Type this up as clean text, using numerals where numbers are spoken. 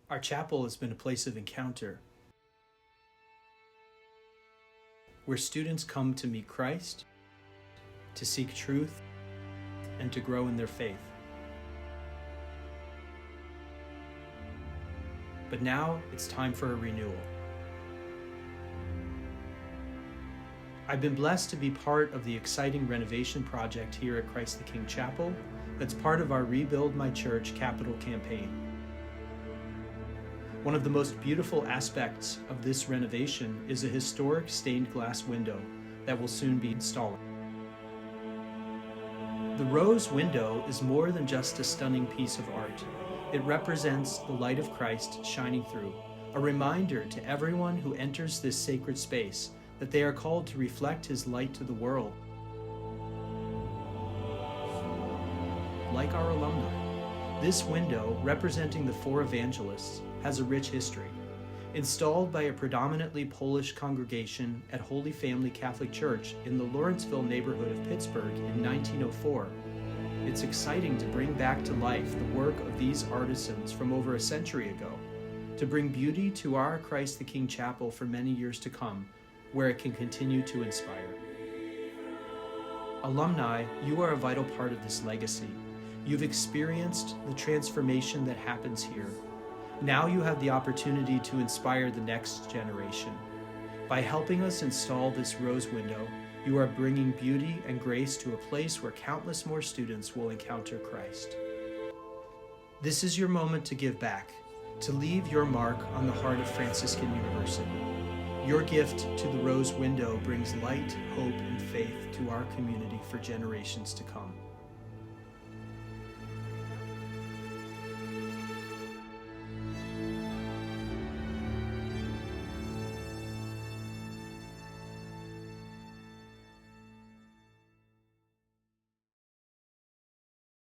Our chapel has been a place of encounter, where students come to meet Christ, to seek truth, and to grow in their faith. But now it's time for a renewal. I've been blessed to be part of the exciting renovation project here at Christ the King Chapel that's part of our Rebuild My Church capital campaign. One of the most beautiful aspects of this renovation is a historic stained glass window that will soon be installed. The rose window is more than just a stunning piece of art. It represents the light of Christ shining through, a reminder to everyone who enters this sacred space that they are called to reflect His light to the world. Like our alumni, this window, representing the four evangelists, has a rich history. Installed by a predominantly Polish congregation at Holy Family Catholic Church in the Lawrenceville neighborhood of Pittsburgh in 1904, it's exciting to bring back to life the work of these artisans from over a century ago, to bring beauty to our Christ the King Chapel for many years to come, where it can continue to inspire. Alumni, you are a vital part of this legacy. You've experienced the transformation that happens here. Now you have the opportunity to inspire the next generation. By helping us install this rose window, you are bringing beauty and grace to a place where countless more students will encounter Christ. This is your moment to give back, to leave your mark on the heart of Franciscan University. Your gift to the rose window brings light, hope, and faith to our community for generations to come.